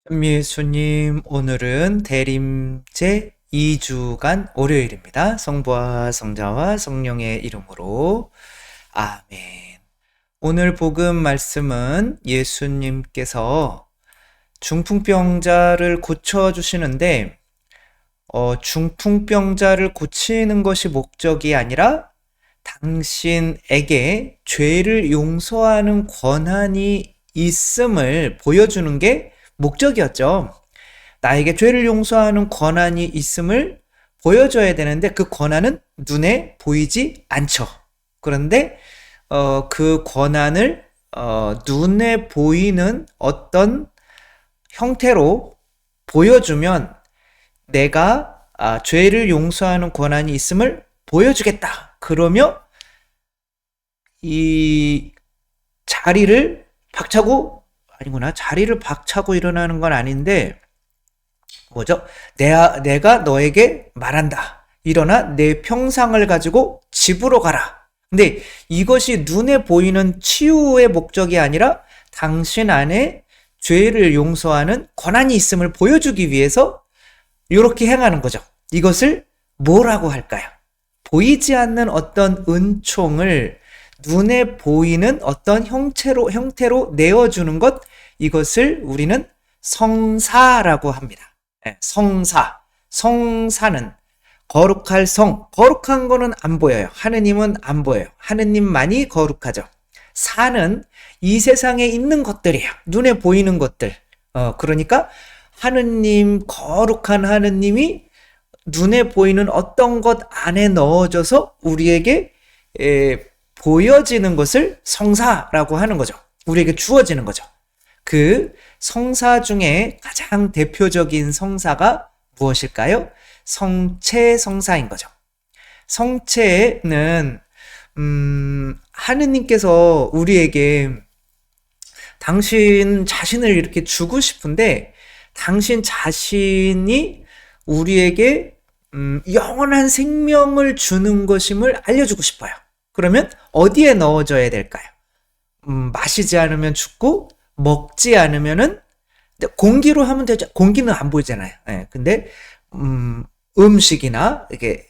현미수님, 오늘은 대림제 2주간 월요일입니다. 성부와 성자와 성령의 이름으로 아멘. 오늘 복음 말씀은 예수님께서 중풍병자를 고쳐주시는데 중풍병자를 고치는 것이 목적이 아니라 당신에게 죄를 용서하는 권한이 있음을 보여주는 게 목적이었죠. 나에게 죄를 용서하는 권한이 있음을 보여줘야 되는데 그 권한은 눈에 보이지 않죠. 그런데 그 권한을 눈에 보이는 어떤 형태로 보여주면 내가 죄를 용서하는 권한이 있음을 보여주겠다. 그러며 이 자리를 박차고 아니구나. 자리를 박차고 일어나는 건 아닌데 뭐죠? 내가 너에게 말한다. 일어나 내 평상을 가지고 집으로 가라. 근데 이것이 눈에 보이는 치유의 목적이 아니라 당신 안에 죄를 용서하는 권한이 있음을 보여주기 위해서 이렇게 행하는 거죠. 이것을 뭐라고 할까요? 보이지 않는 어떤 은총을 눈에 보이는 어떤 형태로 내어주는 것, 이것을 우리는 성사라고 합니다. 성사. 성사는 거룩할 성. 거룩한 거는 안 보여요. 하느님은 안 보여요. 하느님만이 거룩하죠. 사는 이 세상에 있는 것들이에요. 눈에 보이는 것들. 그러니까 하느님, 거룩한 하느님이 눈에 보이는 어떤 것 안에 넣어져서 우리에게 보여지는 것을 성사라고 하는 거죠. 우리에게 주어지는 거죠. 그 성사 중에 가장 대표적인 성사가 무엇일까요? 성체 성사인 거죠. 성체는 하느님께서 우리에게 당신 자신을 이렇게 주고 싶은데 당신 자신이 우리에게 영원한 생명을 주는 것임을 알려주고 싶어요. 그러면 어디에 넣어줘야 될까요? 마시지 않으면 죽고 먹지 않으면은 공기로 하면 되죠. 공기는 안 보이잖아요. 근데 음식이나 이게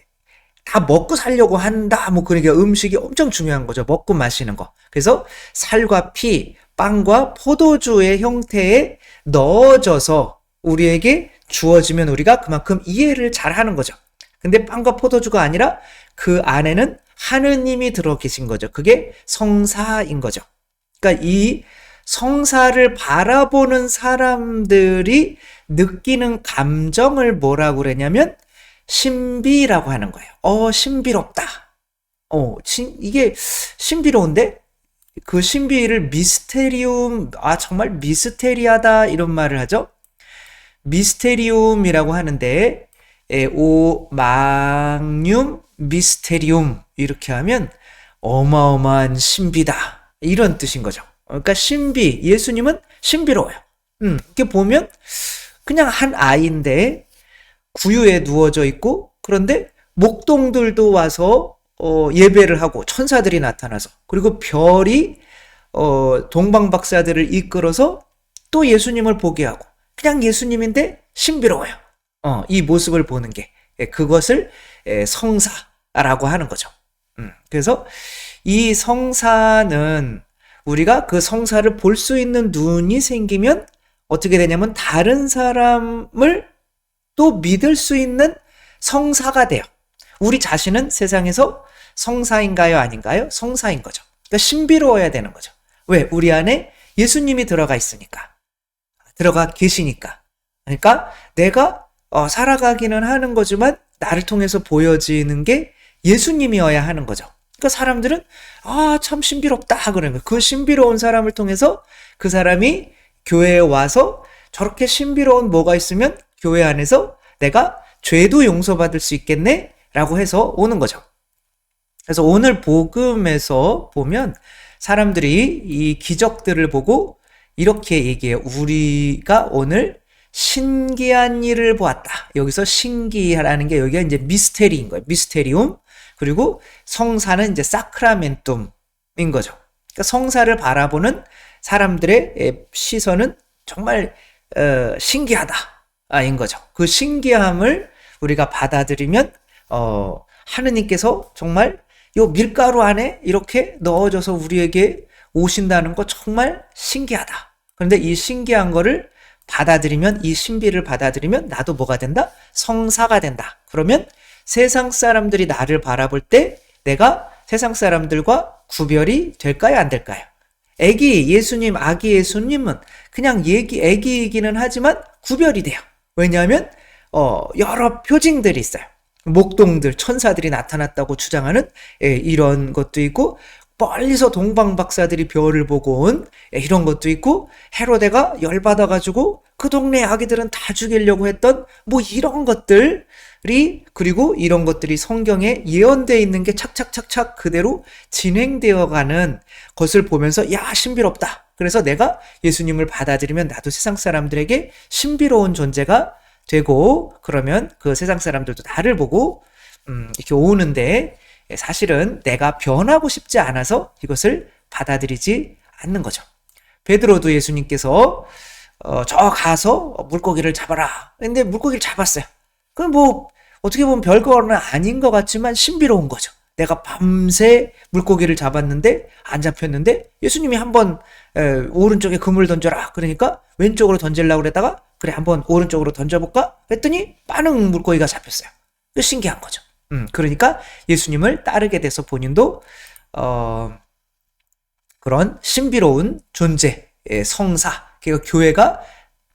다 먹고 살려고 한다. 뭐 그러니까 음식이 엄청 중요한 거죠. 먹고 마시는 거. 그래서 살과 피, 빵과 포도주의 형태에 넣어져서 우리에게 주어지면 우리가 그만큼 이해를 잘 하는 거죠. 근데 빵과 포도주가 아니라 그 안에는 하느님이 들어 계신 거죠. 그게 성사인 거죠. 그러니까 이 성사를 바라보는 사람들이 느끼는 감정을 뭐라고 그러냐면 신비라고 하는 거예요. 신비롭다. 이게 신비로운데 그 신비를 미스테리움, 정말 미스테리하다 이런 말을 하죠. 미스테리움이라고 하는데 오망뇽 미스테리움 이렇게 하면 어마어마한 신비다 이런 뜻인 거죠. 그러니까 신비, 예수님은 신비로워요. 이렇게 보면 그냥 한 아이인데 구유에 누워져 있고 그런데 목동들도 와서 예배를 하고 천사들이 나타나서 그리고 별이 동방박사들을 이끌어서 또 예수님을 보게 하고 그냥 예수님인데 신비로워요. 이 모습을 보는 게 그것을 성사라고 하는 거죠. 그래서 이 성사는 우리가 그 성사를 볼 수 있는 눈이 생기면 어떻게 되냐면 다른 사람을 또 믿을 수 있는 성사가 돼요. 우리 자신은 세상에서 성사인가요? 아닌가요? 성사인 거죠. 그러니까 신비로워야 되는 거죠. 왜? 우리 안에 예수님이 들어가 있으니까. 들어가 계시니까. 그러니까 내가 살아가기는 하는 거지만 나를 통해서 보여지는 게 예수님이어야 하는 거죠. 그러니까 사람들은 참 신비롭다 그러는 거예요. 그 신비로운 사람을 통해서 그 사람이 교회에 와서 저렇게 신비로운 뭐가 있으면 교회 안에서 내가 죄도 용서받을 수 있겠네 라고 해서 오는 거죠. 그래서 오늘 복음에서 보면 사람들이 이 기적들을 보고 이렇게 얘기해요. 우리가 오늘 신기한 일을 보았다. 여기서 신기하라는 게 여기가 이제 미스테리인 거예요. 미스테리움. 그리고 성사는 이제 사크라멘툼인 거죠. 그러니까 성사를 바라보는 사람들의 시선은 정말 신기하다. 인 거죠. 그 신기함을 우리가 받아들이면, 하느님께서 정말 요 밀가루 안에 이렇게 넣어져서 우리에게 오신다는 거 정말 신기하다. 그런데 이 신기한 거를 받아들이면, 이 신비를 받아들이면 나도 뭐가 된다? 성사가 된다. 그러면 세상 사람들이 나를 바라볼 때 내가 세상 사람들과 구별이 될까요? 안 될까요? 예수님, 아기 예수님은 그냥 애기이기는 하지만 구별이 돼요. 왜냐하면, 여러 표징들이 있어요. 목동들, 천사들이 나타났다고 주장하는 이런 것도 있고, 멀리서 동방 박사들이 별을 보고 온 이런 것도 있고, 헤로데가 열받아가지고 그 동네 아기들은 다 죽이려고 했던 뭐 이런 것들이, 그리고 이런 것들이 성경에 예언되어 있는 게 착착착착 그대로 진행되어가는 것을 보면서 야, 신비롭다. 그래서 내가 예수님을 받아들이면 나도 세상 사람들에게 신비로운 존재가 되고, 그러면 그 세상 사람들도 나를 보고 이렇게 오는데, 사실은 내가 변하고 싶지 않아서 이것을 받아들이지 않는 거죠. 베드로도 예수님께서 저 가서 물고기를 잡아라. 근데 물고기를 잡았어요. 그럼 뭐 어떻게 보면 별거는 아닌 것 같지만 신비로운 거죠. 내가 밤새 물고기를 잡았는데 안 잡혔는데 예수님이 한번 오른쪽에 그물 던져라. 그러니까 왼쪽으로 던지려고 그랬다가 그래 한번 오른쪽으로 던져볼까? 했더니 빠른 물고기가 잡혔어요. 신기한 거죠. 그러니까 예수님을 따르게 돼서 본인도 그런 신비로운 존재의 성사, 그러니까 교회가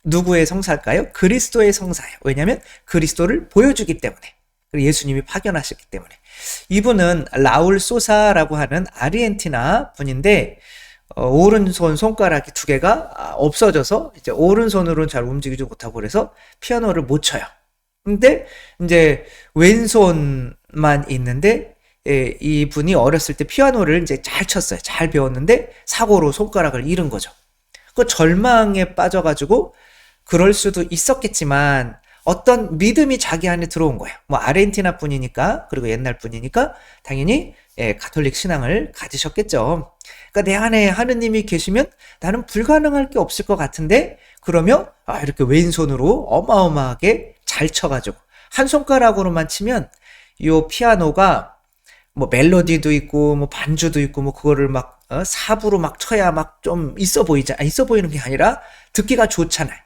누구의 성사일까요? 그리스도의 성사예요. 왜냐하면 그리스도를 보여주기 때문에, 그리고 예수님이 파견하셨기 때문에. 이분은 라울 소사라고 하는 아르헨티나 분인데, 오른손 손가락이 두 개가 없어져서 이제 오른손으로는 잘 움직이지 못하고 그래서 피아노를 못 쳐요. 근데 이제 왼손만 있는데, 이분이 어렸을 때 피아노를 이제 잘 쳤어요. 잘 배웠는데 사고로 손가락을 잃은 거죠. 그 절망에 빠져가지고 그럴 수도 있었겠지만 어떤 믿음이 자기 안에 들어온 거예요. 뭐 아르헨티나 분이니까, 그리고 옛날 분이니까 당연히 가톨릭 신앙을 가지셨겠죠. 그러니까 내 안에 하느님이 계시면 나는 불가능할 게 없을 것 같은데, 그러면 이렇게 왼손으로 어마어마하게 잘 쳐가지고 한 손가락으로만 치면 요 피아노가 뭐 멜로디도 있고 뭐 반주도 있고 뭐 그거를 막 사부로 막 쳐야 막 좀 있어 보이는 게 아니라 듣기가 좋잖아요.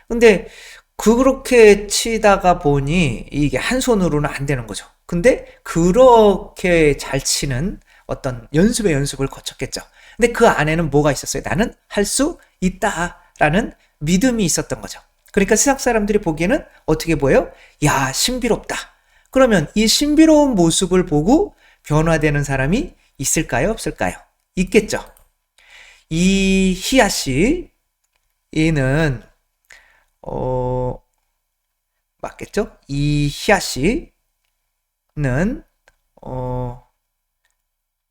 근데 그렇게 치다가 보니 이게 한 손으로는 안 되는 거죠. 근데 그렇게 잘 치는 어떤 연습을 거쳤겠죠. 근데 그 안에는 뭐가 있었어요? 나는 할 수 있다라는 믿음이 있었던 거죠. 그러니까 세상 사람들이 보기에는 어떻게 보여요? 야, 신비롭다. 그러면 이 신비로운 모습을 보고 변화되는 사람이 있을까요? 없을까요? 있겠죠. 이희아 씨, 얘는 맞겠죠? 이희아 씨는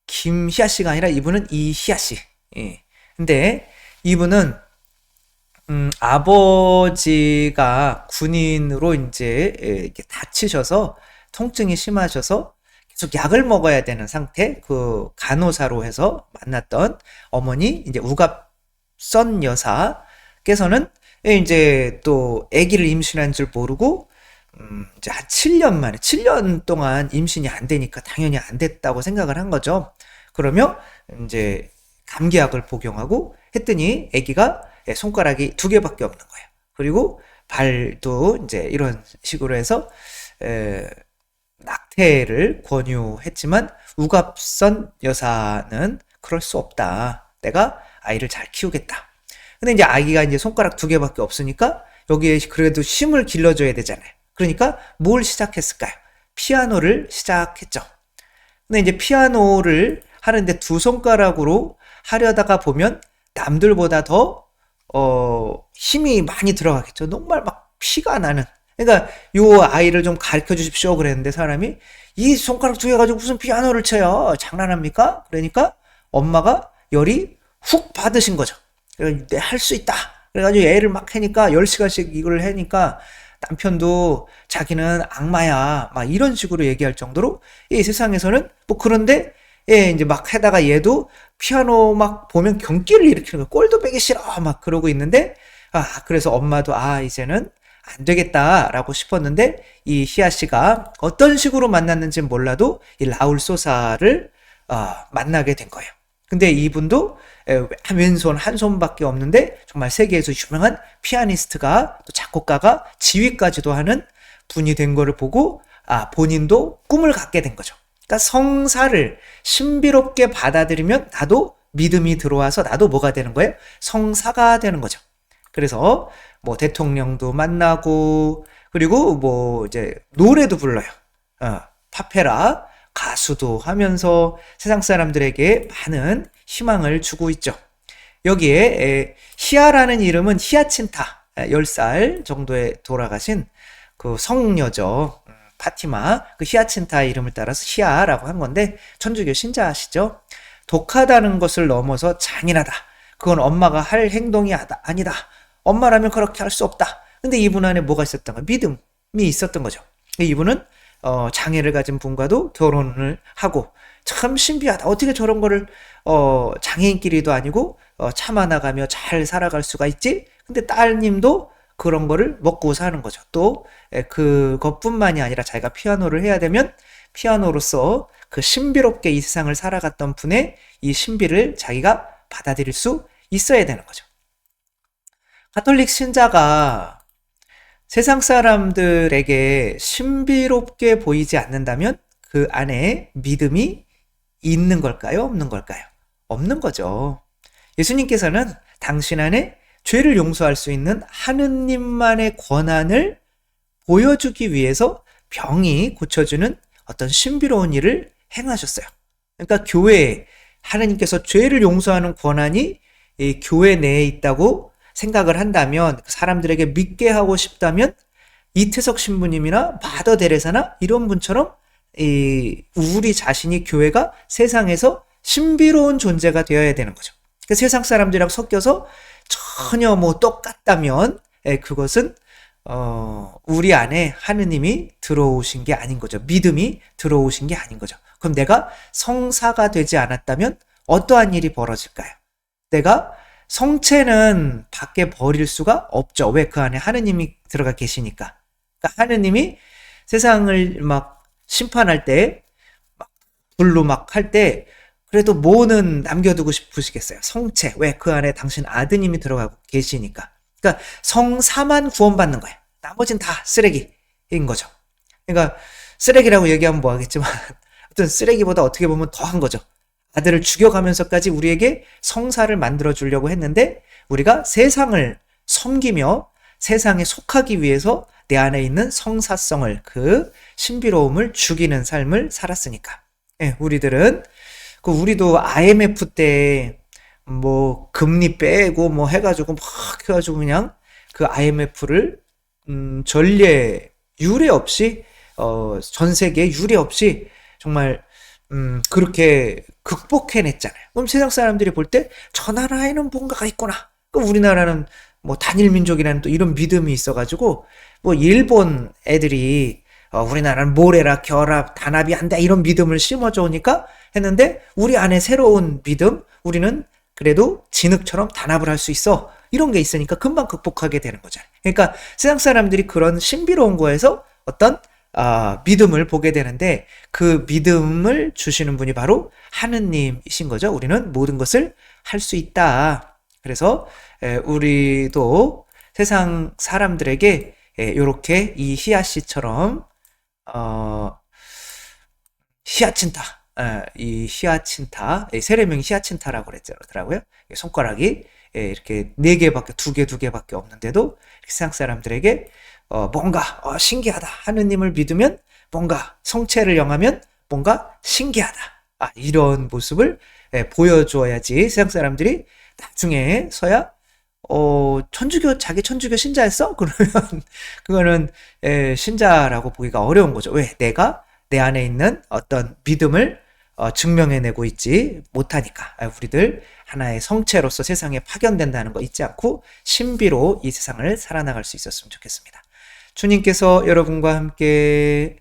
김희아 씨가 아니라 이분은 이희아 씨. 예. 근데 이분은 아버지가 군인으로 이제 이렇게 다치셔서 통증이 심하셔서 계속 약을 먹어야 되는 상태, 그 간호사로 해서 만났던 어머니, 이제 우갑선 여사께서는 이제 또 아기를 임신한 줄 모르고, 이제 한 7년 동안 임신이 안 되니까 당연히 안 됐다고 생각을 한 거죠. 그러면 이제 감기약을 복용하고 했더니 아기가 손가락이 2개밖에 없는 거예요. 그리고 발도 이제 이런 식으로 해서 낙태를 권유했지만 우갑선 여사는 그럴 수 없다. 내가 아이를 잘 키우겠다. 근데 이제 아기가 이제 손가락 2개밖에 없으니까 여기에 그래도 힘을 길러줘야 되잖아요. 그러니까 뭘 시작했을까요? 피아노를 시작했죠. 근데 이제 피아노를 하는데 2손가락으로 하려다가 보면 남들보다 더 힘이 많이 들어가겠죠. 정말 막 피가 나는. 그러니까 요 아이를 좀 가르쳐 주십시오 그랬는데 사람이 이 손가락 2개 가지고 무슨 피아노를 쳐요? 장난합니까? 그러니까 엄마가 열이 훅 받으신 거죠. 내 할 수 있다. 그래가지고 애를 막 하니까 10시간씩 이걸 하니까 남편도 자기는 악마야 막 이런 식으로 얘기할 정도로 이 세상에서는 뭐 그런데 이제 막 하다가 얘도 피아노 막 보면 경기를 일으키는 거야. 꼴도 빼기 싫어 막 그러고 있는데 그래서 엄마도 이제는 안 되겠다라고 싶었는데 이 희아 씨가 어떤 식으로 만났는지는 몰라도 이 라울 소사를 만나게 된 거예요. 근데 이분도 왼손 한 손밖에 없는데 정말 세계에서 유명한 피아니스트가 또 작곡가가 지휘까지도 하는 분이 된 거를 보고 본인도 꿈을 갖게 된 거죠. 그러니까 성사를 신비롭게 받아들이면 나도 믿음이 들어와서 나도 뭐가 되는 거예요? 성사가 되는 거죠. 그래서 뭐 대통령도 만나고 그리고 뭐 이제 노래도 불러요. 파페라 가수도 하면서 세상 사람들에게 많은 희망을 주고 있죠. 여기에 희아라는 이름은 히아친타 10살 정도에 돌아가신 그 성녀죠. 파티마 그 히아친타 이름을 따라서 희아라고 한 건데 천주교 신자시죠. 독하다는 것을 넘어서 잔인하다. 그건 엄마가 할 행동이 아니다. 엄마라면 그렇게 할 수 없다. 근데 이분 안에 뭐가 있었던 거야? 믿음이 있었던 거죠. 이분은 장애를 가진 분과도 결혼을 하고 참 신비하다. 어떻게 저런 거를 장애인끼리도 아니고 참아나가며 잘 살아갈 수가 있지? 근데 따님도 그런 거를 먹고 사는 거죠. 또 그것뿐만이 아니라 자기가 피아노를 해야 되면 피아노로서 그 신비롭게 이 세상을 살아갔던 분의 이 신비를 자기가 받아들일 수 있어야 되는 거죠. 가톨릭 신자가 세상 사람들에게 신비롭게 보이지 않는다면 그 안에 믿음이 있는 걸까요? 없는 걸까요? 없는 거죠. 예수님께서는 당신 안에 죄를 용서할 수 있는 하느님만의 권한을 보여주기 위해서 병이 고쳐주는 어떤 신비로운 일을 행하셨어요. 그러니까 교회에 하느님께서 죄를 용서하는 권한이 이 교회 내에 있다고 생각을 한다면 사람들에게 믿게 하고 싶다면 이태석 신부님이나 마더 데레사나 이런 분처럼 우리 자신이 교회가 세상에서 신비로운 존재가 되어야 되는 거죠. 그러니까 세상 사람들이랑 섞여서 전혀 뭐 똑같다면 그것은 우리 안에 하느님이 들어오신 게 아닌 거죠. 믿음이 들어오신 게 아닌 거죠. 그럼 내가 성사가 되지 않았다면 어떠한 일이 벌어질까요? 내가 성체는 밖에 버릴 수가 없죠. 왜? 그 안에 하느님이 들어가 계시니까. 그러니까 하느님이 세상을 막 심판할 때, 막 불로 막 할 때, 그래도 뭐는 남겨두고 싶으시겠어요. 성체. 왜? 그 안에 당신 아드님이 들어가고 계시니까. 그러니까 성사만 구원받는 거예요. 나머진 다 쓰레기인 거죠. 그러니까 쓰레기라고 얘기하면 뭐하겠지만 어떤 쓰레기보다 어떻게 보면 더한 거죠. 아들을 죽여가면서까지 우리에게 성사를 만들어 주려고 했는데 우리가 세상을 섬기며 세상에 속하기 위해서 내 안에 있는 성사성을 그 신비로움을 죽이는 삶을 살았으니까. 우리들은 우리도 IMF 때 뭐 금리 빼고 뭐 해가지고 막 해가지고 그냥 그 IMF를 전례 유례 없이 전 세계 유례 없이 정말 그렇게 극복해냈잖아요. 그럼 세상 사람들이 볼 때 저 나라에는 뭔가가 있구나. 그럼 우리나라는 뭐 단일 민족이라는 또 이런 믿음이 있어가지고 뭐 일본 애들이 우리나라는 모래라 결합 단합이 한다 이런 믿음을 심어줘 오니까 했는데 우리 안에 새로운 믿음 우리는 그래도 진흙처럼 단합을 할 수 있어 이런 게 있으니까 금방 극복하게 되는 거잖아요. 그러니까 세상 사람들이 그런 신비로운 거에서 어떤 믿음을 보게 되는데 그 믿음을 주시는 분이 바로 하느님이신 거죠. 우리는 모든 것을 할 수 있다. 그래서 우리도 세상 사람들에게 이렇게 이 희아 씨처럼 히아친타 이 히아친타 세례명이 히아친타라고 그랬더라고요. 손가락이 이렇게 4개밖에 2개밖에 없는데도 세상 사람들에게 뭔가 신기하다. 하느님을 믿으면 뭔가 성체를 영하면 뭔가 신기하다. 이런 모습을 보여줘야지 세상 사람들이 나중에서야 자기 천주교 신자였어? 그러면 그거는 신자라고 보기가 어려운 거죠. 왜? 내가 내 안에 있는 어떤 믿음을 증명해내고 있지 못하니까. 우리들 하나의 성체로서 세상에 파견된다는 거 잊지 않고 신비로 이 세상을 살아나갈 수 있었으면 좋겠습니다. 주님께서 여러분과 함께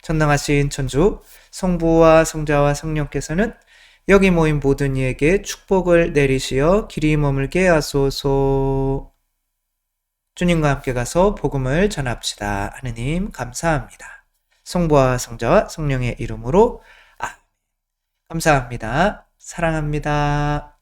전능하신 천주 성부와 성자와 성령께서는 여기 모인 모든 이에게 축복을 내리시어 길이 머물게 하소서. 주님과 함께 가서 복음을 전합시다. 하느님 감사합니다. 성부와 성자와 성령의 이름으로 감사합니다. 사랑합니다.